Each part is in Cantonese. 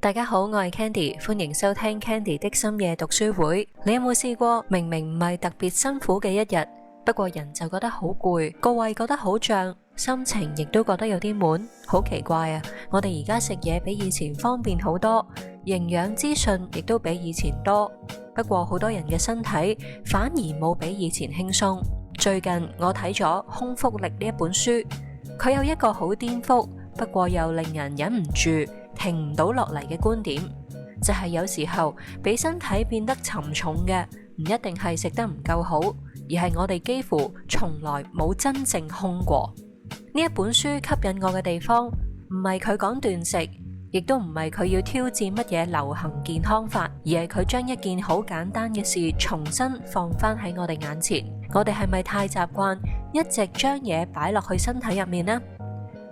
大家好，我係 Candy，歡迎收聽 Candy 的深夜讀書會。你有冇試過明明唔係特別辛苦嘅一日，不過人就覺得好攰，個胃覺得好脹，心情亦都覺得有啲悶？好奇怪啊！我哋而家食嘢比以前方便好多，營養資訊亦都比以前多，不過好多人嘅身體反而冇比以前輕鬆。最近我睇咗《空腹力》呢一本書，佢有一個好顛覆，不過又令人忍唔住停唔到落嚟嘅觀點，就係有時候俾身體變得沉重嘅，唔一定係食得唔夠好，而係我哋幾乎從來冇真正空過。呢一本書吸引我嘅地方，唔係佢講斷食，亦都唔係佢要挑戰乜嘢流行健康法，而係佢將一件好簡單嘅事重新放翻喺我哋眼前。我哋係咪太習慣一直將嘢擺落去身體入面呢？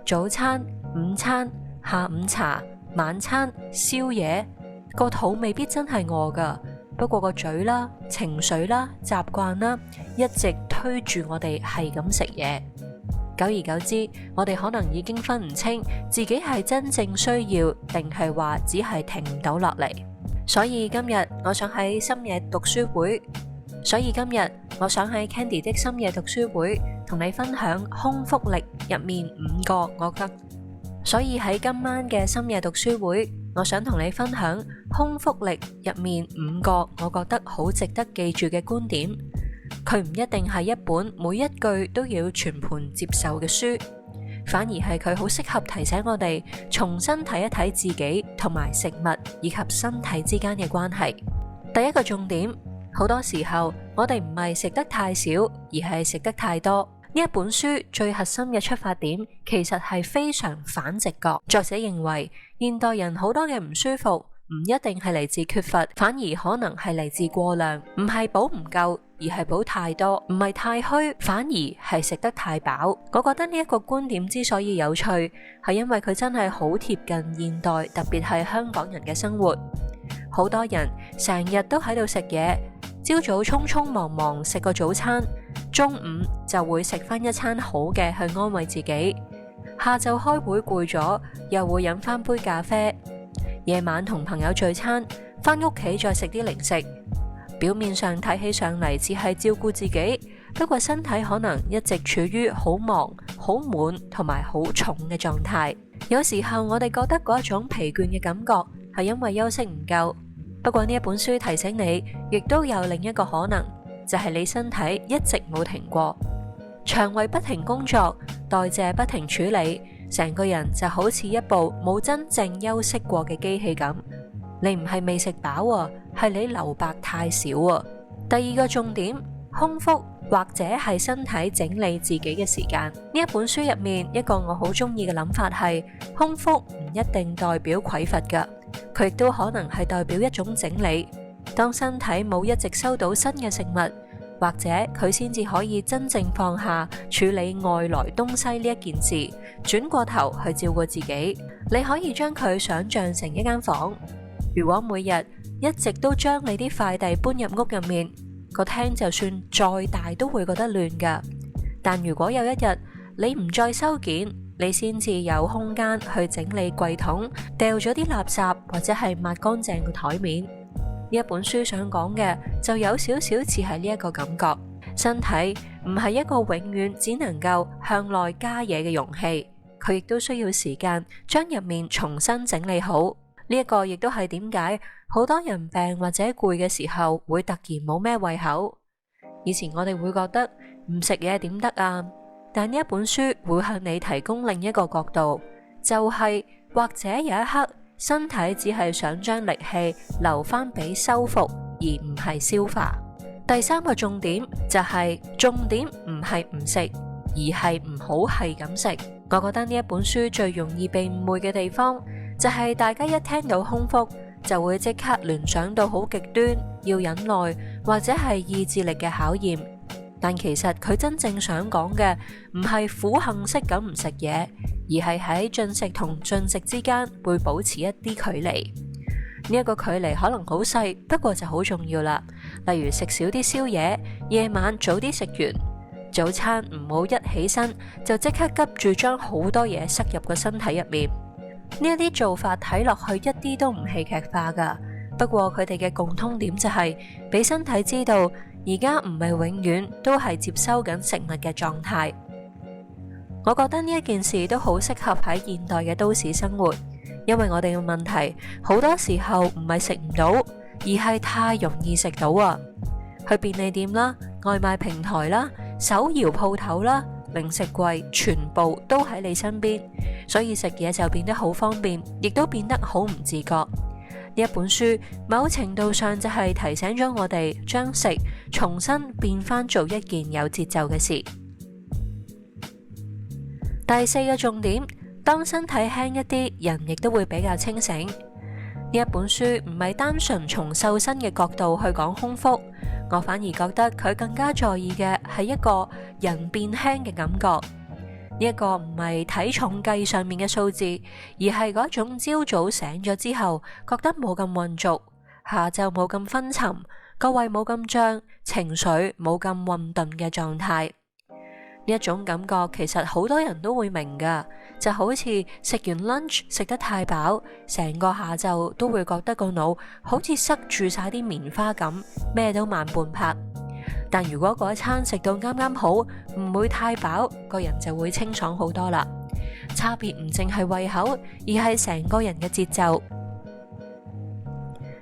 早餐、午餐、下午茶、晚餐、宵夜，個肚未必真係餓噶，不過個嘴啦、情緒啦、習慣啦，一直推住我哋係咁食嘢。久而久之，我哋可能已經分唔清自己係真正需要，定係話只係停唔到落嚟。所以今日我想喺深夜讀書會，Candy 的深夜讀書會同你分享空腹力入面5個我覺得。所以喺今晚嘅深夜讀書會，我想同你分享空腹力入面5個我覺得好值得記住嘅觀點。佢唔一定係一本每一句都要全盤接受嘅書，反而係佢好適合提醒我哋重新睇一睇自己同埋食物以及身體之間嘅關係。第一個重點，好多時候我哋唔係食得太少，而係食得太多。呢一本書最核心嘅出發點，其實係非常反直覺。作者認為，現代人好多嘅唔舒服，唔一定係嚟自缺乏，反而可能係嚟自過量。唔係補唔夠，而係補太多；唔係太虛，反而係食得太飽。我覺得呢一個觀點之所以有趣，係因為佢真係好貼近現代，特別係香港人嘅生活。好多人成日都喺度食嘢，朝早匆匆忙忙食個早餐，中午就會食翻一餐好嘅去安慰自己，下晝開會攰咗又會飲翻杯咖啡，夜晚同朋友聚餐，翻屋企再食啲零食。表面上睇起上嚟只係照顧自己，不過身體可能一直處於好忙、好滿同埋好重嘅狀態。有時候我哋覺得嗰一種疲倦嘅感覺係因為休息唔夠，不過呢一本書提醒你，亦都有另一個可能，就係你身體一直冇停過，腸胃不停工作，代謝不停處理，成個人就好似一部冇真正休息過嘅機器咁。你唔係未食飽啊，係你留白太少啊。第二個重點，空腹或者係身體整理自己嘅時間。呢一本書入面一個我好中意嘅諗法係，空腹唔一定代表匱乏噶，佢亦都可能係代表一種整理。當身體冇一直收到新嘅食物，或者佢先至可以真正放下處理外來東西呢一件事，轉過頭去照顧自己。你可以將佢想象成一間房，如果每日一直都將你啲快遞搬入屋入面，個廳就算再大都會覺得亂噶。但如果有一日你唔再收件，你先至有空間去整理櫃桶，掉咗啲垃圾，或者係抹乾淨個台面。呢一本書想講嘅就有少少似係呢一個感覺。身體唔係一個永遠只能夠向內加嘢嘅容器，佢亦都需要時間將入面重新整理好。呢一個亦都係點解好多人病或者攰嘅時候會突然冇咩胃口。以前我哋會覺得唔食嘢點得啊，但呢一本書會向你提供另一個角度，就係或者有一刻身體只係想將力氣留翻俾修復，而唔係消化。第三個重點就係重點唔係唔食，而係唔好係咁食。我覺得呢一本書最容易被誤會嘅地方，就係大家一聽到空腹就會即刻聯想到好極端，要忍耐或者係意志力嘅考驗。但其實佢真正想講嘅唔係苦行式咁唔食嘢，而係喺進食同進食之間會保持一啲距離。呢一個距離可能好細，不過就好重要啦。例如食少啲宵夜，夜晚早啲食完，早餐唔好一起身就即刻急住將好多嘢塞入個身體入面。呢一啲做法睇落去一啲都唔戲劇化㗎，不過佢哋嘅共通點就係俾身體知道而家唔係永遠都係接收緊食物嘅狀態。我覺得呢一件事都好適合喺現代嘅都市生活，因為我哋嘅問題好多時候唔係食唔到，而係太容易食到啊！去便利店啦、外賣平台啦、手搖鋪頭啦、零食櫃，全部都喺你身邊，所以食嘢就變得好方便，亦都變得好唔自覺。呢一本書某程度上就係提醒咗我哋將食重新變返做一件有節奏嘅事。第四個重點，當身體輕一啲，人亦都會比較清醒。呢一本書唔係單純從瘦身嘅角度去講空腹，我反而覺得佢更加在意嘅係一個人變輕嘅感覺。呢一個唔係體重計上面嘅數字，而係嗰種朝早醒咗之後覺得冇咁渾濁，下晝冇咁昏沉，個胃冇咁脹，情緒冇咁混沌嘅狀態。呢一種感覺其實好多人都會明㗎，就好似食完 lunch 食得太飽，成個下晝都會覺得個腦好似塞住晒啲棉花咁，咩都慢半拍。但如果嗰一餐食到啱啱好，唔會太飽，個人就會清爽好多啦。差別唔淨係胃口，而係成個人嘅節奏。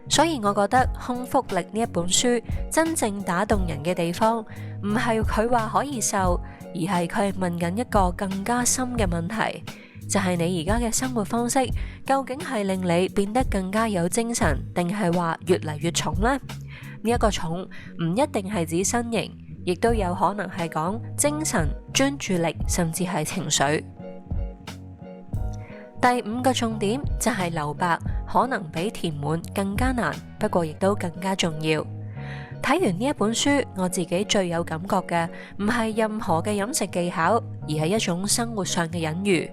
所以我覺得《空腹力》呢一本書真正打動人嘅地方，唔係佢話可以瘦，而係佢係問緊一個更加深嘅問題，就係你而家嘅生活方式究竟係令你變得更加有精神，定係話越嚟越重呢？呢一個重唔一定係指身形，亦都有可能係講精神、專注力，甚至係情緒。第五個重點就係留白，可能比填滿更加難，不過亦都更加重要。睇完呢一本書，我自己最有感覺嘅唔係任何嘅飲食技巧，而係一種生活上嘅隱喻。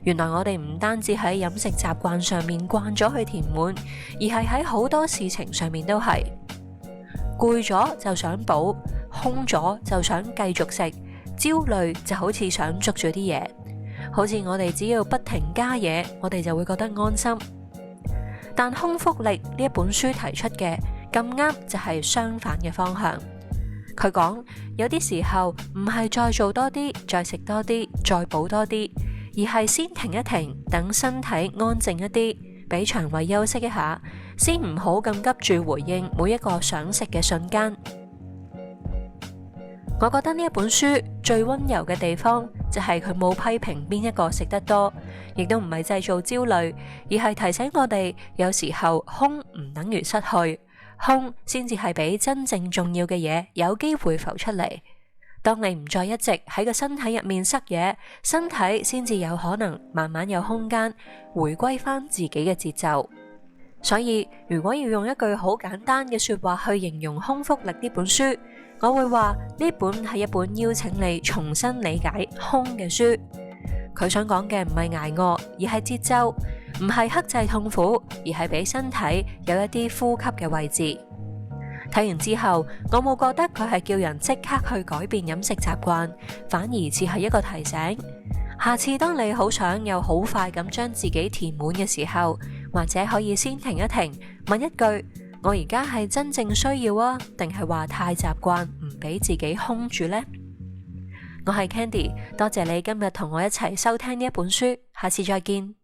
原來我哋唔單止喺飲食習慣上面慣咗去填滿，而係喺好多事情上面都係攰咗就想補，空咗就想繼續食，焦慮就好似想捉住啲嘢。好似我哋只要不停加嘢，我哋就會覺得安心。但空腹力呢一本書提出嘅咁啱就係相反嘅方向。佢講有啲時候唔係再做多啲，再食多啲，再補多啲，而係先停一停，等身體安靜一啲，俾腸胃休息一下，先唔好咁急住回應每一個想食嘅瞬間。我覺得呢一本書最溫柔嘅地方就係佢冇批評邊一個食得多，亦都唔係製造焦慮，而係提醒我哋有時候空唔等於失去，空先至係俾真正重要嘅嘢有機會浮出嚟。當你唔再一直喺個身體入面塞嘢，身體先至有可能慢慢有空間回歸翻自己嘅節奏。所以如果要用一句好簡單嘅說話去形容空腹力呢本書，我會話呢本係一本邀請你重新理解空嘅書。佢想講嘅唔係捱餓，而係節奏；唔係克制痛苦，而係俾身體有一啲呼吸嘅位置。睇完之後，我冇覺得佢係叫人即刻去改變飲食習慣，反而似係一個提醒。下次當你好想又好快咁將自己填滿嘅時候，或者可以先停一停，問一句：我而家係真正需要啊，定係話太習慣唔俾自己空住呢？我係 Candy，多謝你今日同我一齊收聽呢一本書，下次再見。